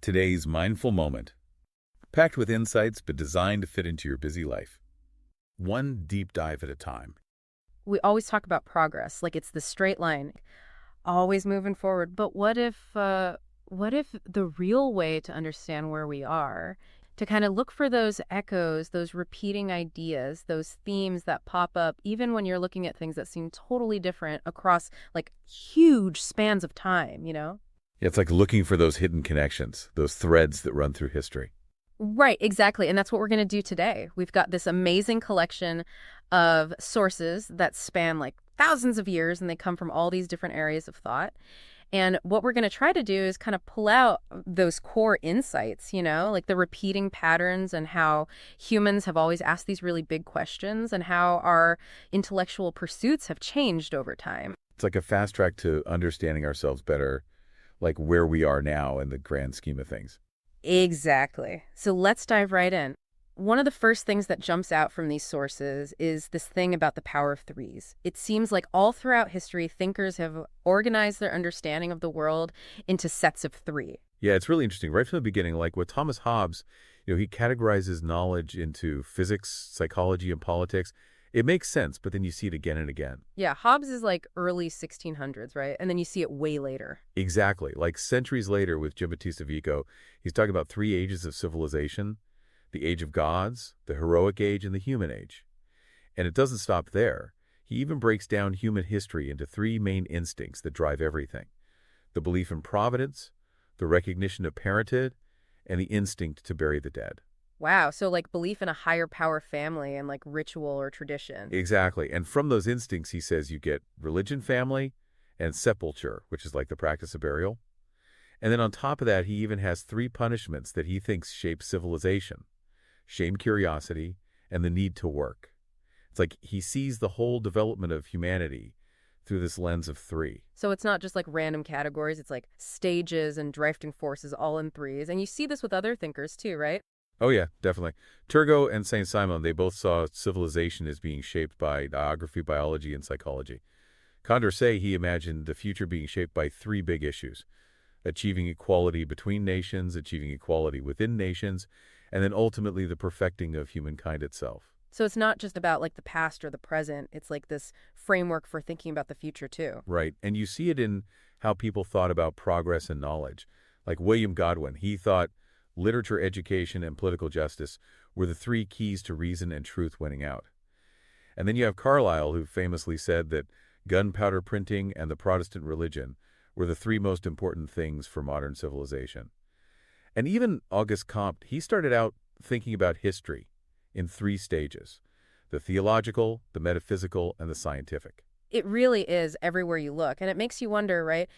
today's mindful moment, packed with insights but designed to fit into your busy life. One deep dive at a time. We always talk about progress, like it's the straight line, always moving forward. But what if the real way to understand where we are, to kind of look for those echoes, those repeating ideas, those themes that pop up, even when you're looking at things that seem totally different across like huge spans of time, you know? Yeah, it's like looking for those hidden connections, those threads that run through history. Right, exactly. And that's what we're going to do today. We've got this amazing collection of sources that span like thousands of years and they come from all these different areas of thought. And what we're going to try to do is kind of pull out those core insights, like the repeating patterns and how humans have always asked these really big questions and how our intellectual pursuits have changed over time. It's like a fast track to understanding ourselves better, like where we are now in the grand scheme of things. Exactly. So let's dive right in. One of the first things that jumps out from these sources is this thing about the power of threes. It seems like all throughout history, thinkers have organized their understanding of the world into sets of three. Yeah, it's really interesting. Right from the beginning, like with Thomas Hobbes, he categorizes knowledge into physics, psychology, and politics. It makes sense, but then you see it again and again. Yeah, Hobbes is like early 1600s, right? And then you see it way later. Exactly. Like centuries later with Giambattista Vico, he's talking about three ages of civilization: the age of gods, the heroic age, and the human age. And it doesn't stop there. He even breaks down human history into three main instincts that drive everything: the belief in providence, the recognition of parenthood, and the instinct to bury the dead. Wow, so like belief in a higher power family and like ritual or tradition. Exactly. And from those instincts, he says you get religion, family, and sepulture, which is like the practice of burial. And then on top of that, he even has three punishments that he thinks shape civilization: shame, curiosity, and the need to work. It's like he sees the whole development of humanity through this lens of three. So it's not just like random categories, it's like stages and drifting forces all in threes. And you see this with other thinkers too, right? Oh yeah, definitely. Turgot and Saint Simon, they both saw civilization as being shaped by geography, biology, and psychology. Condorcet, he imagined the future being shaped by three big issues: achieving equality between nations, achieving equality within nations, and then ultimately the perfecting of humankind itself. So it's not just about like the past or the present, it's like this framework for thinking about the future too. Right, and you see it in how people thought about progress and knowledge. Like William Godwin, he thought literature, education, and political justice were the three keys to reason and truth winning out. And then you have Carlyle, who famously said that gunpowder printing and the Protestant religion were the three most important things for modern civilization. And even Auguste Comte, he started out thinking about history in three stages: the theological, the metaphysical, and the scientific. It really is everywhere you look. And it makes you wonder, right?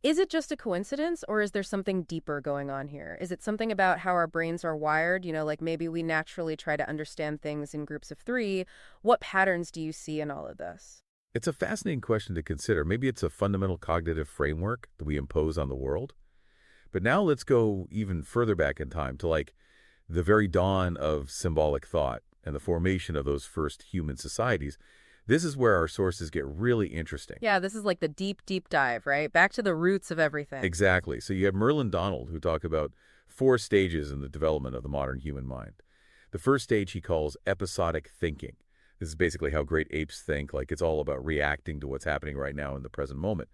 Is it just a coincidence or is there something deeper going on here? Is it something about how our brains are wired? Like maybe we naturally try to understand things in groups of three. What patterns do you see in all of this? It's a fascinating question to consider. Maybe it's a fundamental cognitive framework that we impose on the world. But now let's go even further back in time to like the very dawn of symbolic thought and the formation of those first human societies. This is where our sources get really interesting. Yeah, this is like the deep, deep dive, right? Back to the roots of everything. Exactly. So you have Merlin Donald, who talked about four stages in the development of the modern human mind. The first stage he calls episodic thinking. This is basically how great apes think, like it's all about reacting to what's happening right now in the present moment.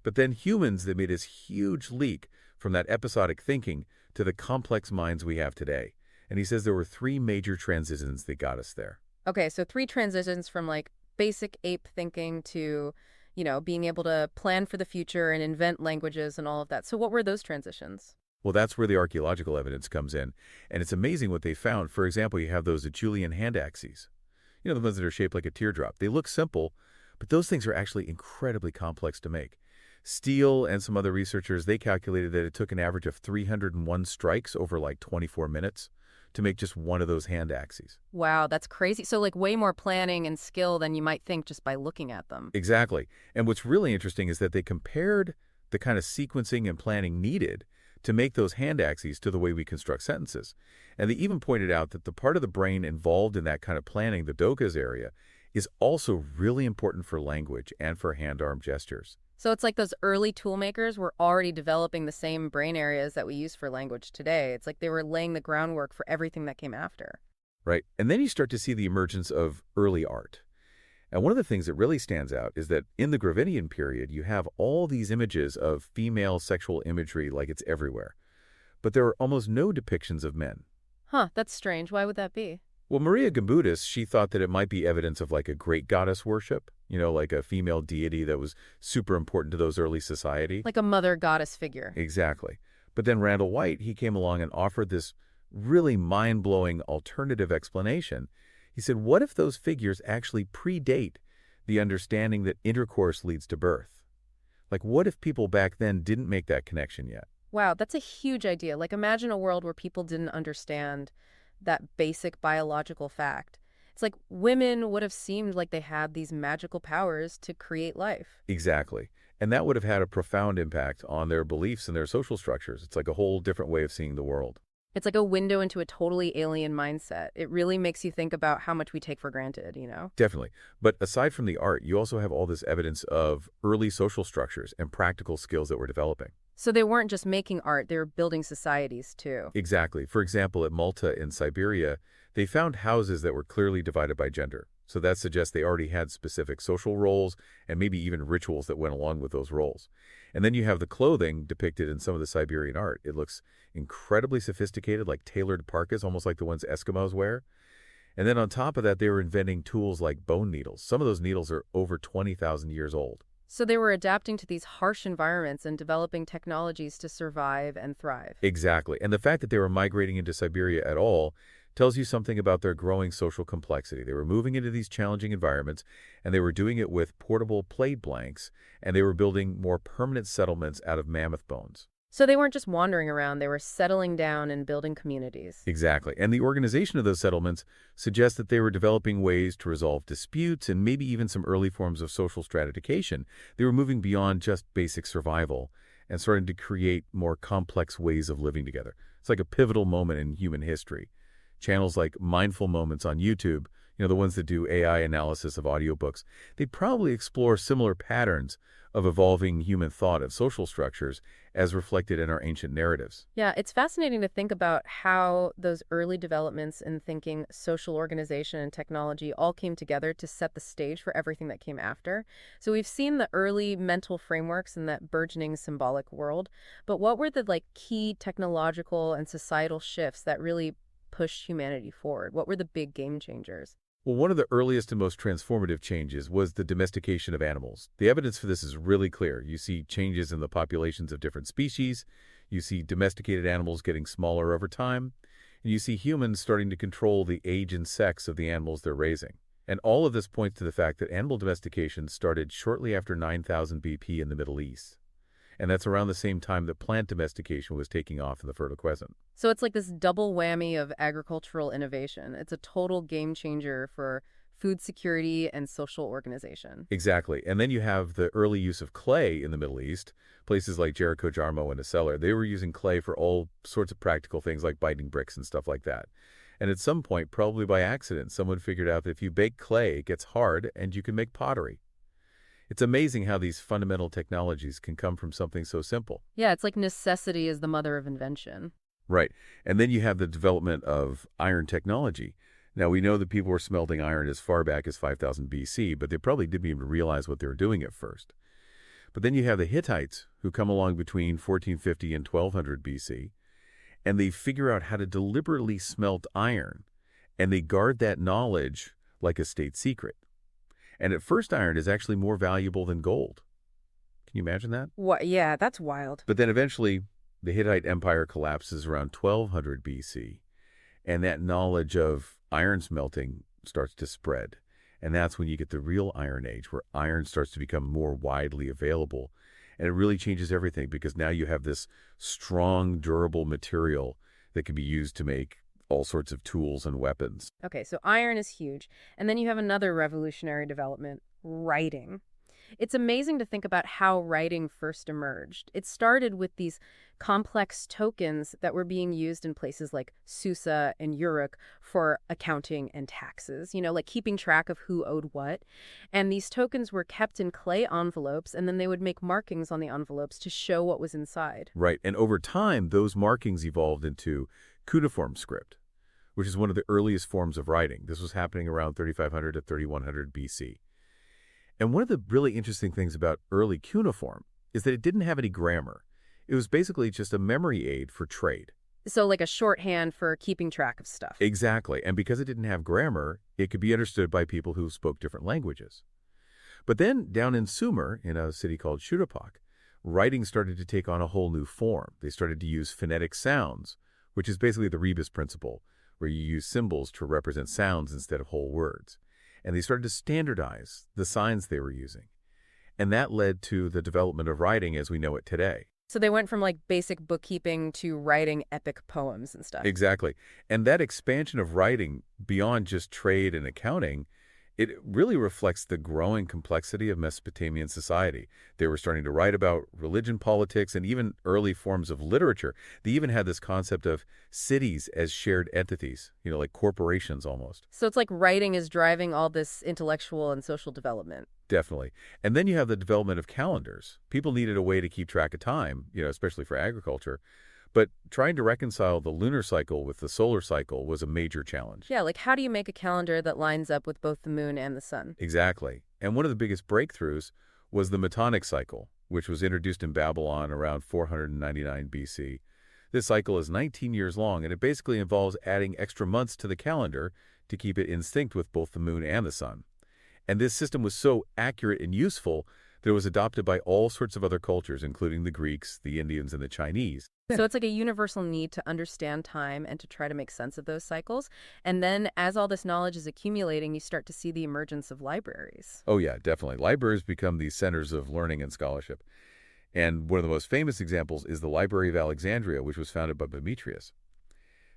But then humans, they made this huge leap from that episodic thinking to the complex minds we have today. And he says there were three major transitions that got us there. Okay, so three transitions from like basic ape thinking to, being able to plan for the future and invent languages and all of that. So what were those transitions? Well, that's where the archaeological evidence comes in. And it's amazing what they found. For example, you have those Acheulean hand axes. The ones that are shaped like a teardrop. They look simple, but those things are actually incredibly complex to make. Steele and some other researchers, they calculated that it took an average of 301 strikes over like 24 minutes to make just one of those hand axes. Wow, that's crazy. So like way more planning and skill than you might think just by looking at them. Exactly. And what's really interesting is that they compared the kind of sequencing and planning needed to make those hand axes to the way we construct sentences. And they even pointed out that the part of the brain involved in that kind of planning, the Broca's area, is also really important for language and for hand-arm gestures. So it's like those early tool makers were already developing the same brain areas that we use for language today. It's like they were laying the groundwork for everything that came after. Right? And then you start to see the emergence of early art. And one of the things that really stands out is that in the Gravettian period, you have all these images of female sexual imagery like it's everywhere. But there are almost no depictions of men. Huh, that's strange. Why would that be? Well, Maria Gambudis, she thought that it might be evidence of like a great goddess worship, like a female deity that was super important to those early society. Like a mother goddess figure. Exactly. But then Randall White, he came along and offered this really mind-blowing alternative explanation. He said, what if those figures actually predate the understanding that intercourse leads to birth? Like, what if people back then didn't make that connection yet? Wow, that's a huge idea. Like, imagine a world where people didn't understand that basic biological fact. It's like women would have seemed like they had these magical powers to create life. Exactly. And that would have had a profound impact on their beliefs and their social structures. It's like a whole different way of seeing the world. It's like a window into a totally alien mindset. It really makes you think about how much we take for granted, you know? Definitely. But aside from the art, you also have all this evidence of early social structures and practical skills that were developing. So they weren't just making art, they were building societies too. Exactly. For example, at Malta in Siberia, they found houses that were clearly divided by gender. So that suggests they already had specific social roles and maybe even rituals that went along with those roles. And then you have the clothing depicted in some of the Siberian art. It looks incredibly sophisticated, like tailored parkas, almost like the ones Eskimos wear. And then on top of that, they were inventing tools like bone needles. Some of those needles are over 20,000 years old. So they were adapting to these harsh environments and developing technologies to survive and thrive. Exactly. And the fact that they were migrating into Siberia at all tells you something about their growing social complexity. They were moving into these challenging environments, and they were doing it with portable plate blanks, and they were building more permanent settlements out of mammoth bones. So they weren't just wandering around, they were settling down and building communities. Exactly. And the organization of those settlements suggests that they were developing ways to resolve disputes and maybe even some early forms of social stratification. They were moving beyond just basic survival and starting to create more complex ways of living together. It's like a pivotal moment in human history. Channels like Mindful Moments on YouTube, the ones that do AI analysis of audiobooks, they probably explore similar patterns of evolving human thought of social structures as reflected in our ancient narratives. Yeah, it's fascinating to think about how those early developments in thinking, social organization, and technology all came together to set the stage for everything that came after. So we've seen the early mental frameworks in that burgeoning symbolic world, but what were the key technological and societal shifts that really pushed humanity forward? What were the big game changers? Well, one of the earliest and most transformative changes was the domestication of animals. The evidence for this is really clear. You see changes in the populations of different species, you see domesticated animals getting smaller over time, and you see humans starting to control the age and sex of the animals they're raising. And all of this points to the fact that animal domestication started shortly after 9000 BP in the Middle East. And that's around the same time that plant domestication was taking off in the Fertile Crescent. So it's like this double whammy of agricultural innovation. It's a total game changer for food security and social organization. Exactly. And then you have the early use of clay in the Middle East. Places like Jericho, Jarmo, and Aseller, they were using clay for all sorts of practical things like biting bricks and stuff like that. And at some point, probably by accident, someone figured out that if you bake clay, it gets hard and you can make pottery. It's amazing how these fundamental technologies can come from something so simple. Yeah, it's like necessity is the mother of invention. Right. And then you have the development of iron technology. Now, we know that people were smelting iron as far back as 5000 BC, but they probably didn't even realize what they were doing at first. But then you have the Hittites, who come along between 1450 and 1200 BC, and they figure out how to deliberately smelt iron, and they guard that knowledge like a state secret. And at first, iron is actually more valuable than gold. Can you imagine that? What? Yeah, that's wild. But then eventually, the Hittite Empire collapses around 1200 BC, and that knowledge of iron smelting starts to spread. And that's when you get the real Iron Age, where iron starts to become more widely available. And it really changes everything because now you have this strong, durable material that can be used to make all sorts of tools and weapons. Okay, so iron is huge. And then you have another revolutionary development, writing. It's amazing to think about how writing first emerged. It started with these complex tokens that were being used in places like Susa and Uruk for accounting and taxes, like keeping track of who owed what. And these tokens were kept in clay envelopes, and then they would make markings on the envelopes to show what was inside. Right, and over time, those markings evolved into cuneiform script, which is one of the earliest forms of writing. This was happening around 3500 to 3100 BC. And one of the really interesting things about early cuneiform is that it didn't have any grammar. It was basically just a memory aid for trade. So, like a shorthand for keeping track of stuff. Exactly, and because it didn't have grammar, it could be understood by people who spoke different languages. But then, down in Sumer, in a city called Shuruppak, writing started to take on a whole new form. They started to use phonetic sounds, which is basically the rebus principle, where you use symbols to represent sounds instead of whole words. And they started to standardize the signs they were using. And that led to the development of writing as we know it today. So they went from like basic bookkeeping to writing epic poems and stuff. Exactly. And that expansion of writing beyond just trade and accounting, it really reflects the growing complexity of Mesopotamian society. They were starting to write about religion, politics, and even early forms of literature. They even had this concept of cities as shared entities, like corporations almost. So it's like writing is driving all this intellectual and social development. Definitely. And then you have the development of calendars. People needed a way to keep track of time, especially for agriculture. But trying to reconcile the lunar cycle with the solar cycle was a major challenge. Yeah, like how do you make a calendar that lines up with both the moon and the sun? Exactly. And one of the biggest breakthroughs was the Metonic cycle, which was introduced in Babylon around 499 BC. This cycle is 19 years long, and it basically involves adding extra months to the calendar to keep it in sync with both the moon and the sun. And this system was so accurate and useful that it was adopted by all sorts of other cultures, including the Greeks, the Indians, and the Chinese. So it's like a universal need to understand time and to try to make sense of those cycles. And then as all this knowledge is accumulating, you start to see the emergence of libraries. Oh, yeah, definitely. Libraries become these centers of learning and scholarship. And one of the most famous examples is the Library of Alexandria, which was founded by Demetrius.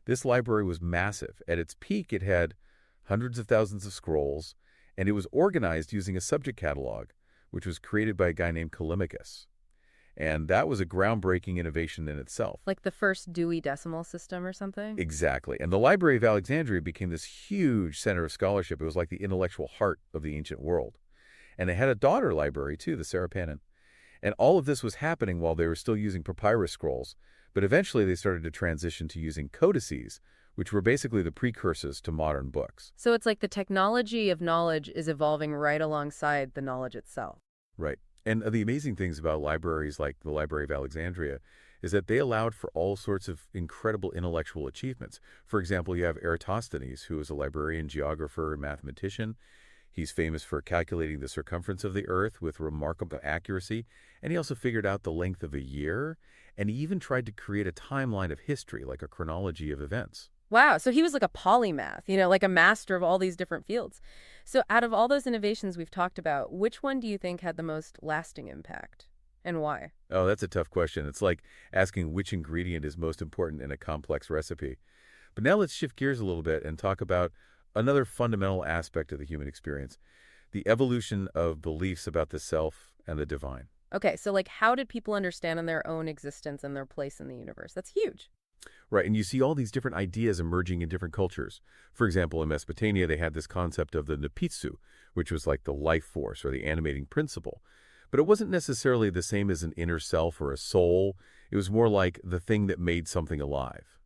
This library was massive. At its peak, it had hundreds of thousands of scrolls, and it was organized using a subject catalog, which was created by a guy named Callimachus. And that was a groundbreaking innovation in itself. Like the first Dewey Decimal System or something? Exactly. And the Library of Alexandria became this huge center of scholarship. It was like the intellectual heart of the ancient world. And it had a daughter library, too, the Serapenin. And all of this was happening while they were still using papyrus scrolls. But eventually they started to transition to using codices, which were basically the precursors to modern books. So it's like the technology of knowledge is evolving right alongside the knowledge itself. Right. And the amazing things about libraries like the Library of Alexandria is that they allowed for all sorts of incredible intellectual achievements. For example, you have Eratosthenes, who is a librarian, geographer, and mathematician. He's famous for calculating the circumference of the Earth with remarkable accuracy, and he also figured out the length of a year, and he even tried to create a timeline of history, like a chronology of events. Wow, so he was like a polymath, like a master of all these different fields. So out of all those innovations we've talked about, which one do you think had the most lasting impact and why? Oh, that's a tough question. It's like asking which ingredient is most important in a complex recipe. But now let's shift gears a little bit and talk about another fundamental aspect of the human experience, the evolution of beliefs about the self and the divine. Okay, so like how did people understand in their own existence and their place in the universe? That's huge. Right, and you see all these different ideas emerging in different cultures. For example, in Mesopotamia, they had this concept of the Nipitsu, which was like the life force or the animating principle. But it wasn't necessarily the same as an inner self or a soul. It was more like the thing that made something alive.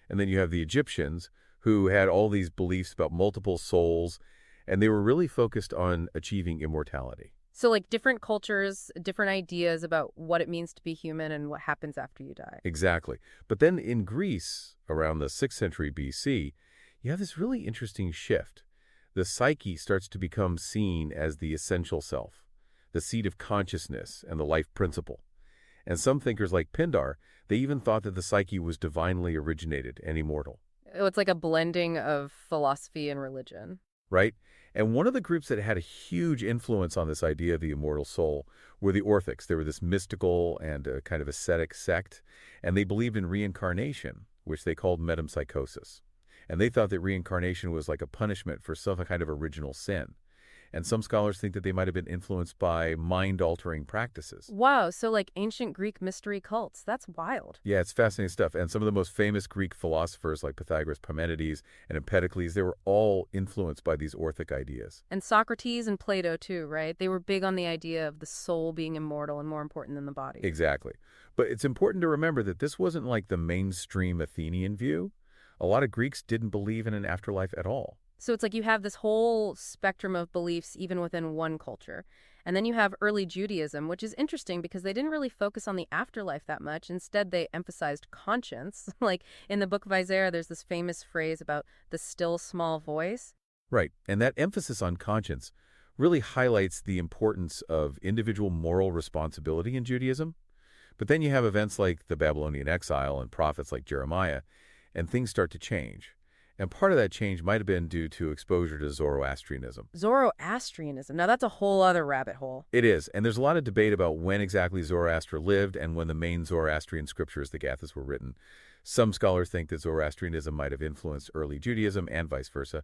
And then you have the Egyptians, who had all these beliefs about multiple souls, and they were really focused on achieving immortality. So like different cultures, different ideas about what it means to be human and what happens after you die. Exactly. But then in Greece, around the 6th century BC, you have this really interesting shift. The psyche starts to become seen as the essential self, the seat of consciousness and the life principle. And some thinkers like Pindar, they even thought that the psyche was divinely originated and immortal. Oh, it's like a blending of philosophy and religion. Right? And one of the groups that had a huge influence on this idea of the immortal soul were the Orthodox. They were this mystical and kind of ascetic sect, and they believed in reincarnation, which they called metempsychosis. And they thought that reincarnation was like a punishment for some kind of original sin. And some scholars think that they might have been influenced by mind-altering practices. Wow, so like ancient Greek mystery cults. That's wild. Yeah, it's fascinating stuff. And some of the most famous Greek philosophers like Pythagoras, Parmenides, and Empedocles, they were all influenced by these orthic ideas. And Socrates and Plato too, right? They were big on the idea of the soul being immortal and more important than the body. Exactly. But it's important to remember that this wasn't like the mainstream Athenian view. A lot of Greeks didn't believe in an afterlife at all. So it's like you have this whole spectrum of beliefs even within one culture. And then you have early Judaism, which is interesting because they didn't really focus on the afterlife that much. Instead, they emphasized conscience. Like in the book of Isaiah, there's this famous phrase about the still small voice. Right. And that emphasis on conscience really highlights the importance of individual moral responsibility in Judaism. But then you have events like the Babylonian exile and prophets like Jeremiah, and things start to change. And part of that change might have been due to exposure to Zoroastrianism. Zoroastrianism. Now, that's a whole other rabbit hole. It is, and there's a lot of debate about when exactly Zoroaster lived and when the main Zoroastrian scriptures, the Gathas, were written. Some scholars think that Zoroastrianism might have influenced early Judaism and vice versa,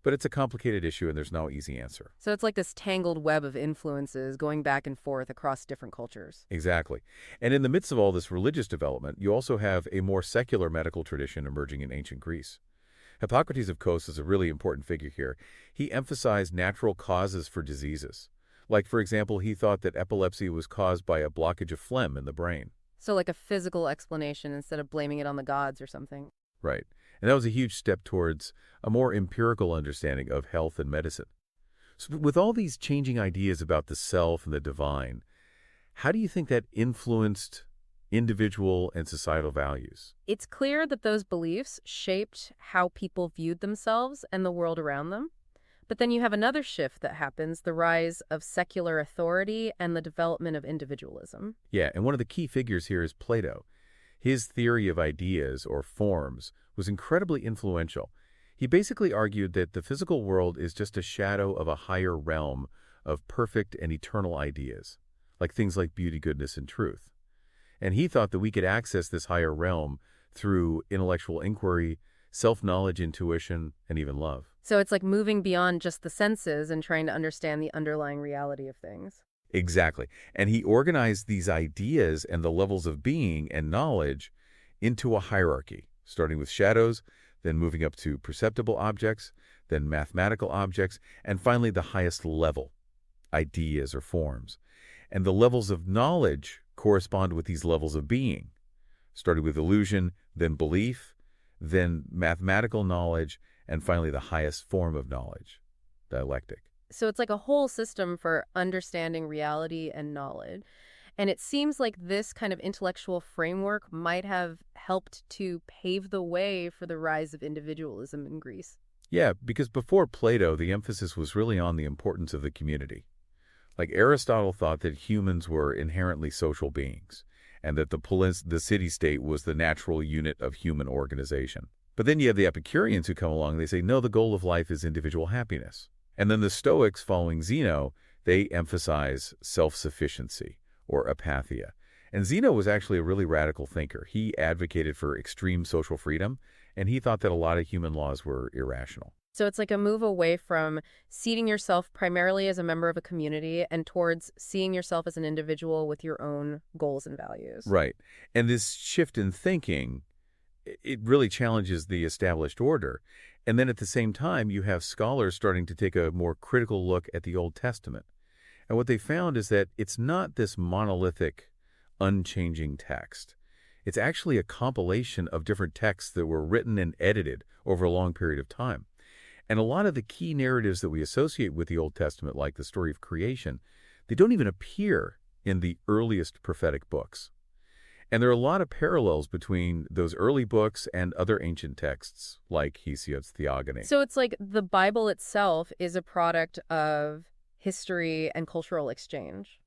but it's a complicated issue and there's no easy answer. So it's like this tangled web of influences going back and forth across different cultures. Exactly. And in the midst of all this religious development, you also have a more secular medical tradition emerging in ancient Greece. Hippocrates of Kos is a really important figure here. He emphasized natural causes for diseases. Like, for example, he thought that epilepsy was caused by a blockage of phlegm in the brain. So like a physical explanation instead of blaming it on the gods or something. Right. And that was a huge step towards a more empirical understanding of health and medicine. So with all these changing ideas about the self and the divine, how do you think that influenced individual and societal values? It's clear that those beliefs shaped how people viewed themselves and the world around them. But then you have another shift that happens, the rise of secular authority and the development of individualism. Yeah, and one of the key figures here is Plato. His theory of ideas, or forms, was incredibly influential. He basically argued that the physical world is just a shadow of a higher realm of perfect and eternal ideas, like things like beauty, goodness, and truth. And he thought that we could access this higher realm through intellectual inquiry, self-knowledge, intuition, and even love. So it's like moving beyond just the senses and trying to understand the underlying reality of things. Exactly. And he organized these ideas and the levels of being and knowledge into a hierarchy, starting with shadows, then moving up to perceptible objects, then mathematical objects, and finally the highest level, ideas or forms. And the levels of knowledge correspond with these levels of being, starting with illusion, then belief, then mathematical knowledge, and finally the highest form of knowledge, dialectic. So it's like a whole system for understanding reality and knowledge. And it seems like this kind of intellectual framework might have helped to pave the way for the rise of individualism in Greece. Yeah, because before Plato, the emphasis was really on the importance of the community. Like Aristotle thought that humans were inherently social beings, and that the city-state was the natural unit of human organization. But then you have the Epicureans who come along, they say, no, the goal of life is individual happiness. And then the Stoics, following Zeno, they emphasize self-sufficiency, or apatheia. And Zeno was actually a really radical thinker. He advocated for extreme social freedom, and he thought that a lot of human laws were irrational. So it's like a move away from seeing yourself primarily as a member of a community and towards seeing yourself as an individual with your own goals and values. Right. And this shift in thinking, it really challenges the established order. And then at the same time, you have scholars starting to take a more critical look at the Old Testament. And what they found is that it's not this monolithic, unchanging text. It's actually a compilation of different texts that were written and edited over a long period of time. And a lot of the key narratives that we associate with the Old Testament, like the story of creation, they don't even appear in the earliest prophetic books. And there are a lot of parallels between those early books and other ancient texts, like Hesiod's Theogony. So it's like the Bible itself is a product of history and cultural exchange.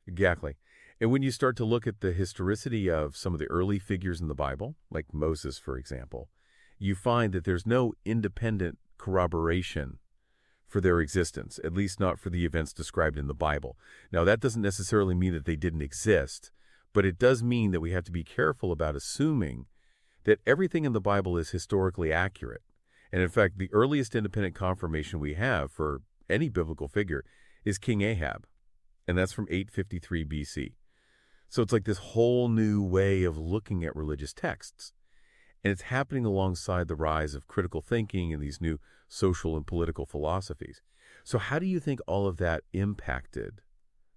Exactly. And when you start to look at the historicity of some of the early figures in the Bible, like Moses, for example, you find that there's no independent corroboration for their existence, at least not for the events described in the Bible. Now, that doesn't necessarily mean that they didn't exist, but it does mean that we have to be careful about assuming that everything in the Bible is historically accurate. And in fact, the earliest independent confirmation we have for any biblical figure, is King Ahab, and that's from 853 BC. So it's like this whole new way of looking at religious texts. And it's happening alongside the rise of critical thinking and these new social and political philosophies. So how do you think all of that impacted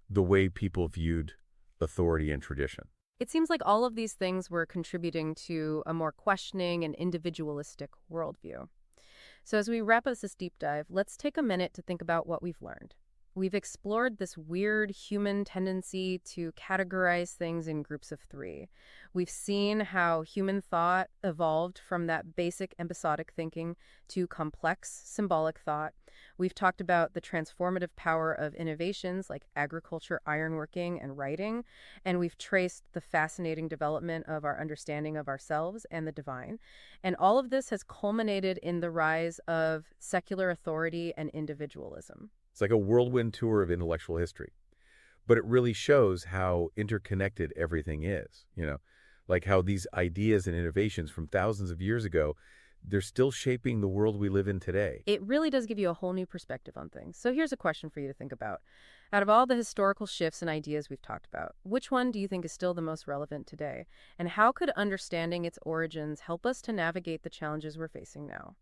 the way people viewed authority and tradition? It seems like all of these things were contributing to a more questioning and individualistic worldview. So as we wrap up this deep dive, let's take a minute to think about what we've learned. We've explored this weird human tendency to categorize things in groups of three. We've seen how human thought evolved from that basic episodic thinking to complex symbolic thought. We've talked about the transformative power of innovations like agriculture, ironworking, and writing. And we've traced the fascinating development of our understanding of ourselves and the divine. And all of this has culminated in the rise of secular authority and individualism. It's like a whirlwind tour of intellectual history. But it really shows how interconnected everything is, like how these ideas and innovations from thousands of years ago, they're still shaping the world we live in today. It really does give you a whole new perspective on things. So here's a question for you to think about. Out of all the historical shifts and ideas we've talked about, which one do you think is still the most relevant today? And how could understanding its origins help us to navigate the challenges we're facing now?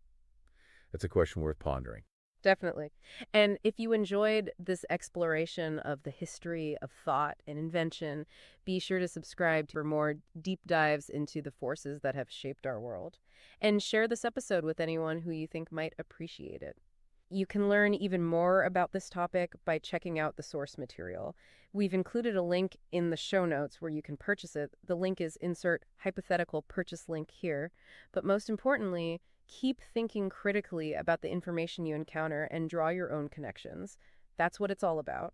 That's a question worth pondering. Definitely. And if you enjoyed this exploration of the history of thought and invention, be sure to subscribe for more deep dives into the forces that have shaped our world. And share this episode with anyone who you think might appreciate it. You can learn even more about this topic by checking out the source material. We've included a link in the show notes where you can purchase it. The link is insert hypothetical purchase link here. But most importantly, keep thinking critically about the information you encounter and draw your own connections. That's what it's all about.